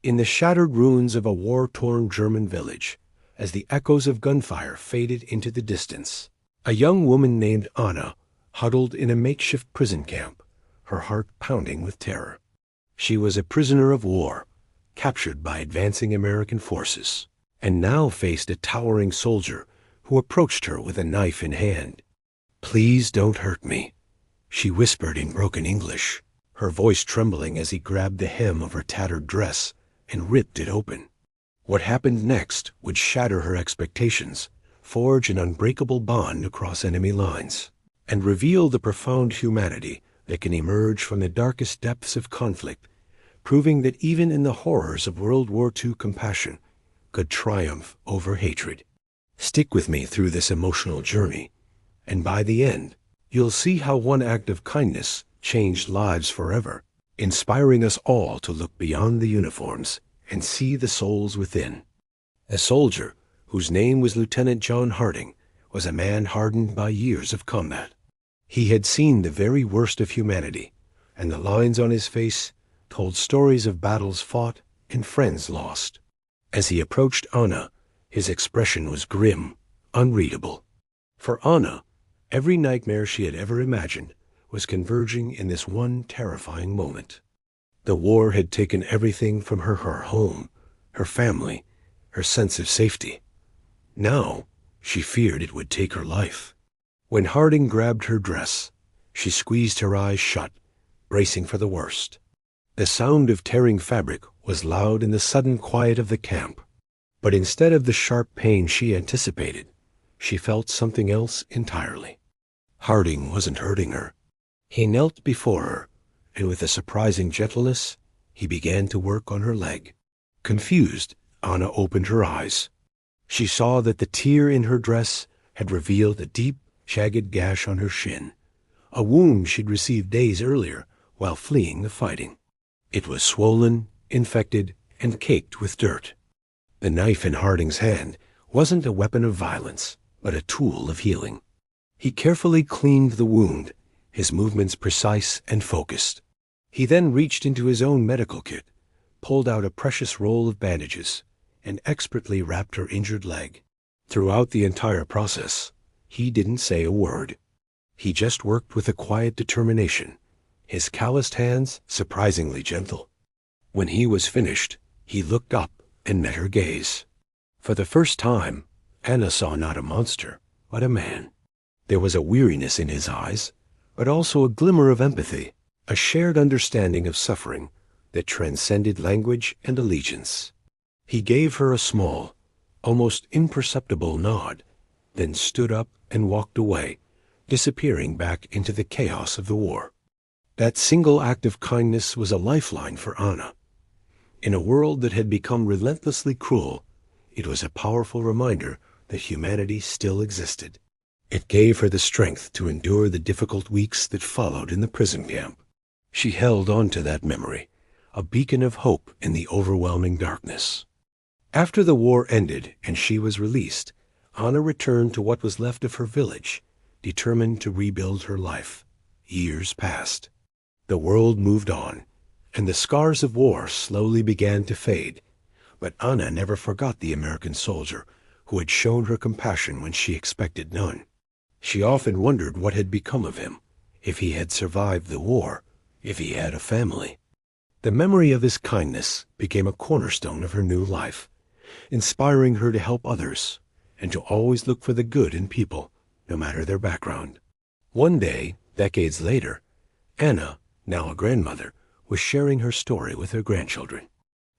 in the shattered ruins of a war-torn German village, as the echoes of gunfire faded into the distance, a young woman named Anna huddled in a makeshift prison camp, her heart pounding with terror. She was a prisoner of war, captured by advancing American forces, and now faced a towering soldier who approached her with a knife in hand. "Please don't hurt me," she whispered in broken English, her voice trembling as he grabbed the hem of her tattered dress and ripped it open. What happened next would shatter her expectations, forge an unbreakable bond across enemy lines, and reveal the profound humanity that can emerge from the darkest depths of conflict, proving that even in the horrors of World War II, compassion could triumph over hatred. Stick with me through this emotional journey, and by the end, you'll see how one act of kindness changed lives forever, inspiring us all to look beyond the uniforms and see the souls within. A soldier, whose name was Lieutenant John Harding, was a man hardened by years of combat. He had seen the very worst of humanity, and the lines on his face told stories of battles fought and friends lost. As he approached Anna, his expression was grim, unreadable. For Anna, every nightmare she had ever imagined was converging in this one terrifying moment. The war had taken everything from her home, her family, her sense of safety. Now, she feared it would take her life. When Harding grabbed her dress, she squeezed her eyes shut, bracing for the worst. The sound of tearing fabric was loud in the sudden quiet of the camp, but instead of the sharp pain she anticipated, she felt something else entirely. Harding wasn't hurting her. He knelt before her, and with a surprising gentleness, he began to work on her leg. Confused, Anna opened her eyes. She saw that the tear in her dress had revealed a deep, jagged gash on her shin, a wound she'd received days earlier while fleeing the fighting. It was swollen, infected, and caked with dirt. The knife in Harding's hand wasn't a weapon of violence, but a tool of healing. He carefully cleaned the wound, his movements precise and focused. He then reached into his own medical kit, pulled out a precious roll of bandages, and expertly wrapped her injured leg. Throughout the entire process, he didn't say a word. He just worked with a quiet determination, his calloused hands surprisingly gentle. When he was finished, he looked up and met her gaze. For the first time, Anna saw not a monster, but a man. There was a weariness in his eyes, but also a glimmer of empathy, a shared understanding of suffering that transcended language and allegiance. He gave her a small, almost imperceptible nod, then stood up and walked away, disappearing back into the chaos of the war. That single act of kindness was a lifeline for Anna. In a world that had become relentlessly cruel, it was a powerful reminder that humanity still existed. It gave her the strength to endure the difficult weeks that followed in the prison camp. She held on to that memory, a beacon of hope in the overwhelming darkness. After the war ended and she was released, Anna returned to what was left of her village, determined to rebuild her life. Years passed. The world moved on, and the scars of war slowly began to fade, but Anna never forgot the American soldier who had shown her compassion when she expected none. She often wondered what had become of him, if he had survived the war, if he had a family. The memory of his kindness became a cornerstone of her new life, inspiring her to help others and to always look for the good in people, no matter their background. One day, decades later, Anna, now a grandmother, was sharing her story with her grandchildren.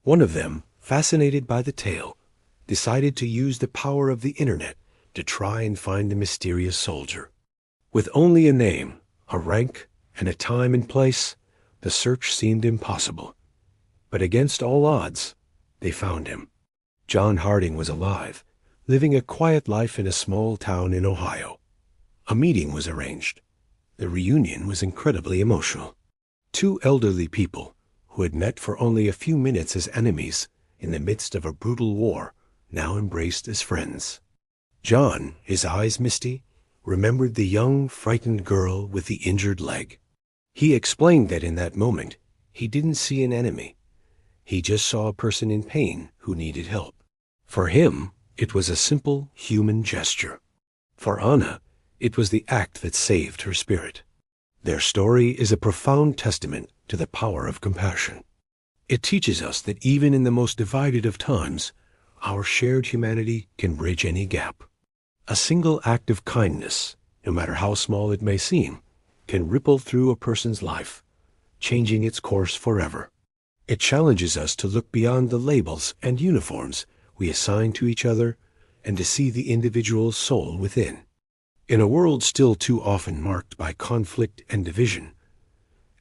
One of them, fascinated by the tale, decided to use the power of the internet to try and find the mysterious soldier. With only a name, a rank, and a time and place, the search seemed impossible. But against all odds, they found him. John Harding was alive, living a quiet life in a small town in Ohio. A meeting was arranged. The reunion was incredibly emotional. Two elderly people, who had met for only a few minutes as enemies in the midst of a brutal war, now embraced as friends. John, his eyes misty, remembered the young, frightened girl with the injured leg. He explained that in that moment, he didn't see an enemy. He just saw a person in pain who needed help. For him, it was a simple human gesture. For Anna, it was the act that saved her spirit. Their story is a profound testament to the power of compassion. It teaches us that even in the most divided of times, our shared humanity can bridge any gap. A single act of kindness, no matter how small it may seem, can ripple through a person's life, changing its course forever. It challenges us to look beyond the labels and uniforms we assign to each other and to see the individual's soul within. In a world still too often marked by conflict and division,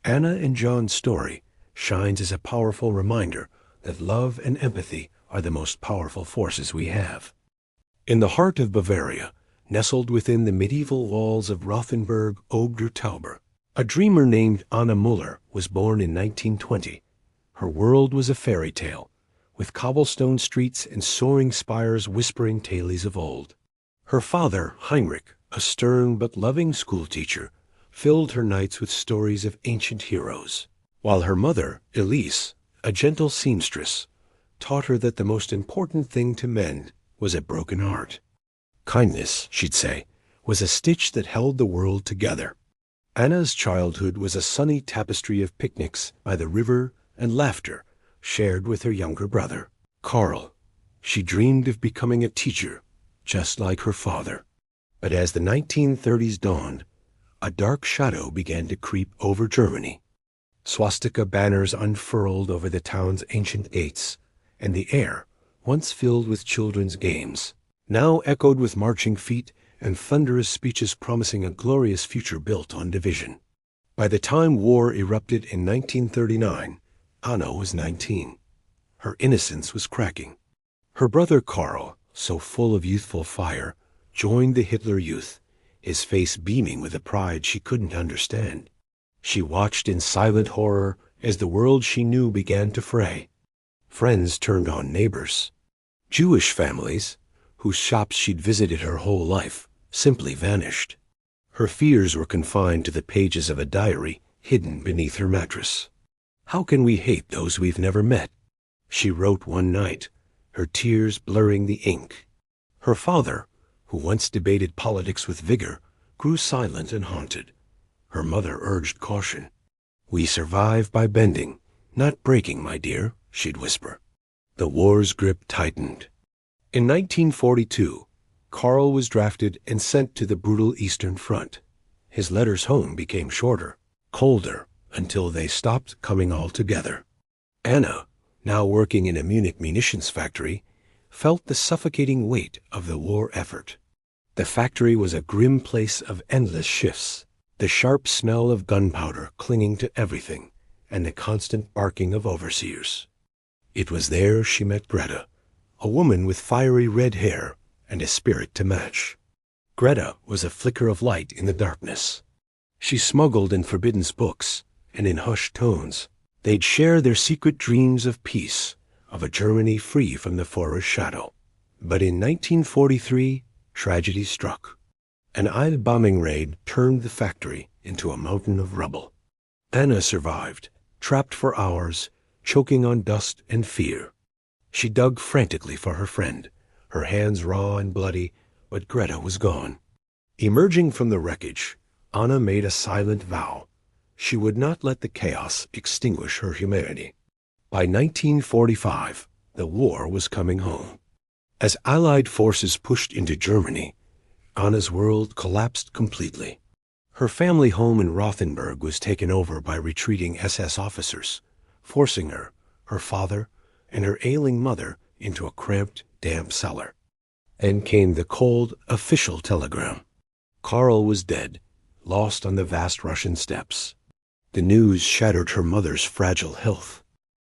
Anna and John's story shines as a powerful reminder that love and empathy are the most powerful forces we have. In the heart of Bavaria, nestled within the medieval walls of Rothenburg ob der Tauber, a dreamer named Anna Müller was born in 1920. Her world was a fairy tale, with cobblestone streets and soaring spires whispering tales of old. Her father, Heinrich, a stern but loving schoolteacher, filled her nights with stories of ancient heroes, while her mother, Elise, a gentle seamstress, taught her that the most important thing to mend was a broken heart. Kindness, she'd say, was a stitch that held the world together. Anna's childhood was a sunny tapestry of picnics by the river and laughter shared with her younger brother, Karl. She dreamed of becoming a teacher, just like her father. But as the 1930s dawned, a dark shadow began to creep over Germany. Swastika banners unfurled over the town's ancient gates, and the air, once filled with children's games, now echoed with marching feet and thunderous speeches promising a glorious future built on division. By the time war erupted in 1939, Anna was 19. Her innocence was cracking. Her brother Karl, so full of youthful fire, joined the Hitler Youth, his face beaming with a pride she couldn't understand. She watched in silent horror as the world she knew began to fray. Friends turned on neighbors. Jewish families, whose shops she'd visited her whole life, simply vanished. Her fears were confined to the pages of a diary hidden beneath her mattress. "How can we hate those we've never met?" she wrote one night, her tears blurring the ink. Her father, who once debated politics with vigor, grew silent and haunted. Her mother urged caution. "We survive by bending, not breaking, my dear," she'd whisper. The war's grip tightened. In 1942, Karl was drafted and sent to the brutal Eastern Front. His letters home became shorter, colder, until they stopped coming altogether. Anna, now working in a Munich munitions factory, felt the suffocating weight of the war effort. The factory was a grim place of endless shifts, the sharp smell of gunpowder clinging to everything, and the constant barking of overseers. It was there she met Greta, a woman with fiery red hair and a spirit to match. Greta was a flicker of light in the darkness. She smuggled in forbidden books, and in hushed tones, they'd share their secret dreams of peace, of a Germany free from the Führer's shadow. But in 1943, tragedy struck. An Eil bombing raid turned the factory into a mountain of rubble. Anna survived, trapped for hours, choking on dust and fear. She dug frantically for her friend, her hands raw and bloody, but Greta was gone. Emerging from the wreckage, Anna made a silent vow. She would not let the chaos extinguish her humanity. By 1945, the war was coming home. As Allied forces pushed into Germany, Anna's world collapsed completely. Her family home in Rothenburg was taken over by retreating SS officers, forcing her, her father, and her ailing mother into a cramped, damp cellar. Then came the cold, official telegram. Karl was dead, lost on the vast Russian steppes. The news shattered her mother's fragile health.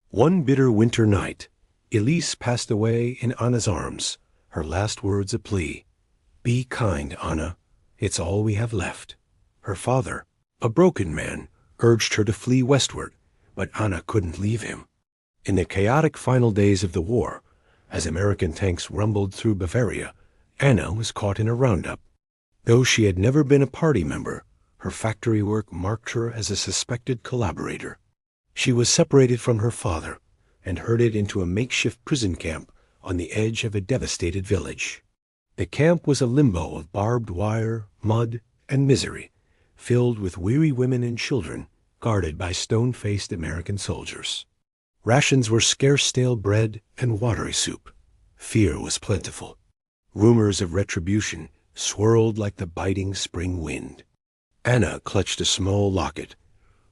One bitter winter night, Elise passed away in Anna's arms, her last words a plea. "Be kind, Anna. It's all we have left." Her father, a broken man, urged her to flee westward, but Anna couldn't leave him. In the chaotic final days of the war, as American tanks rumbled through Bavaria, Anna was caught in a roundup. Though she had never been a party member, her factory work marked her as a suspected collaborator. She was separated from her father, and herded into a makeshift prison camp on the edge of a devastated village. The camp was a limbo of barbed wire, mud, and misery, filled with weary women and children guarded by stone-faced American soldiers. Rations were scarce stale bread and watery soup. Fear was plentiful. Rumors of retribution swirled like the biting spring wind. Anna clutched a small locket,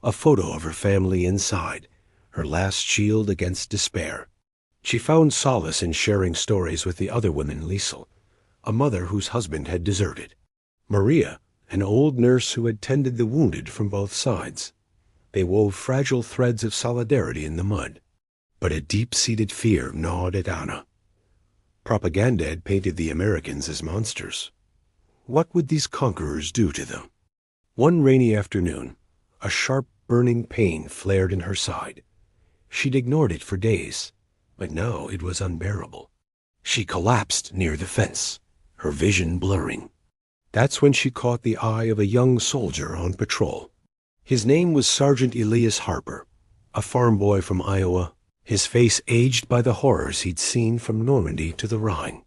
a photo of her family inside, her last shield against despair. She found solace in sharing stories with the other women Liesel, a mother whose husband had deserted. Maria, an old nurse who had tended the wounded from both sides. They wove fragile threads of solidarity in the mud. But a deep-seated fear gnawed at Anna. Propaganda had painted the Americans as monsters. What would these conquerors do to them? One rainy afternoon, a sharp, burning pain flared in her side. She'd ignored it for days, but now it was unbearable. She collapsed near the fence, her vision blurring. That's when she caught the eye of a young soldier on patrol. His name was Sergeant Elias Harper, a farm boy from Iowa, his face aged by the horrors he'd seen from Normandy to the Rhine.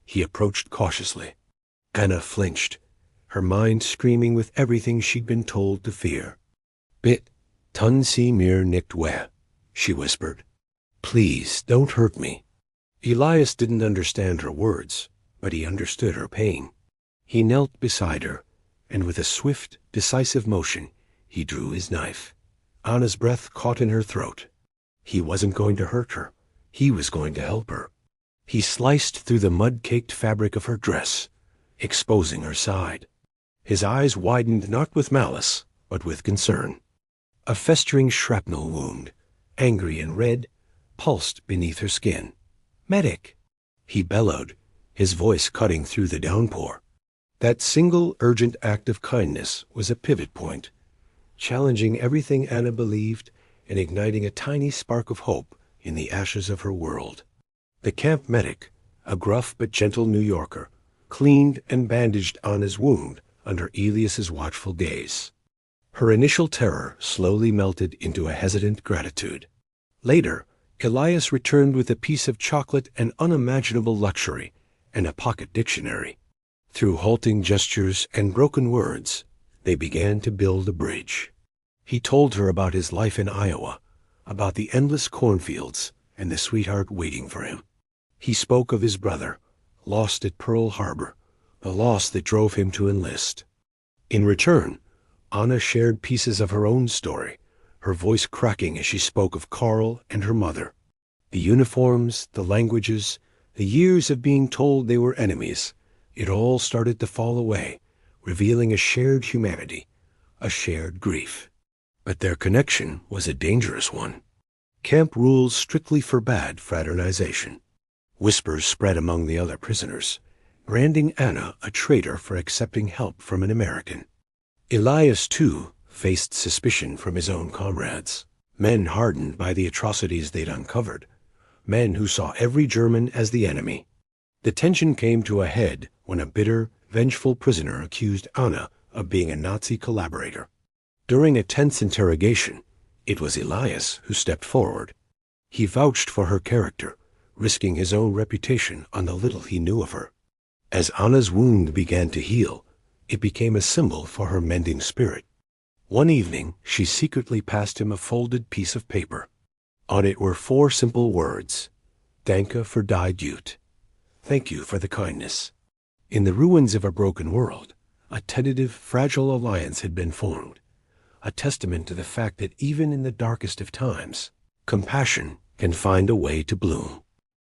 He approached cautiously. Anna flinched, her mind screaming with everything she'd been told to fear. "Bit, tun si mir nicht weh," she whispered. "Please, don't hurt me." Elias didn't understand her words, but he understood her pain. He knelt beside her, and with a swift, decisive motion, he drew his knife. Anna's breath caught in her throat. He wasn't going to hurt her. He was going to help her. He sliced through the mud-caked fabric of her dress, exposing her side. His eyes widened not with malice, but with concern. A festering shrapnel wound, angry and red, pulsed beneath her skin. "Medic!" he bellowed, his voice cutting through the downpour. That single urgent act of kindness was a pivot point, challenging everything Anna believed and igniting a tiny spark of hope in the ashes of her world. The camp medic, a gruff but gentle New Yorker, cleaned and bandaged Anna's wound under Elias's watchful gaze. Her initial terror slowly melted into a hesitant gratitude. Later, Elias returned with a piece of chocolate and unimaginable luxury and a pocket dictionary. Through halting gestures and broken words, they began to build a bridge. He told her about his life in Iowa, about the endless cornfields and the sweetheart waiting for him. He spoke of his brother, lost at Pearl Harbor, the loss that drove him to enlist. In return, Anna shared pieces of her own story, her voice cracking as she spoke of Carl and her mother. The uniforms, the languages, the years of being told they were enemies, it all started to fall away, revealing a shared humanity, a shared grief. But their connection was a dangerous one. Camp rules strictly forbade fraternization. Whispers spread among the other prisoners, branding Anna a traitor for accepting help from an American. Elias, too, faced suspicion from his own comrades, men hardened by the atrocities they'd uncovered, men who saw every German as the enemy. The tension came to a head when a bitter, vengeful prisoner accused Anna of being a Nazi collaborator. During a tense interrogation, it was Elias who stepped forward. He vouched for her character, risking his own reputation on the little he knew of her. As Anna's wound began to heal, it became a symbol for her mending spirit. One evening, she secretly passed him a folded piece of paper. On it were 4 simple words: "Danke für die Güte." Thank you for the kindness. In the ruins of a broken world, a tentative, fragile alliance had been formed, a testament to the fact that even in the darkest of times, compassion can find a way to bloom.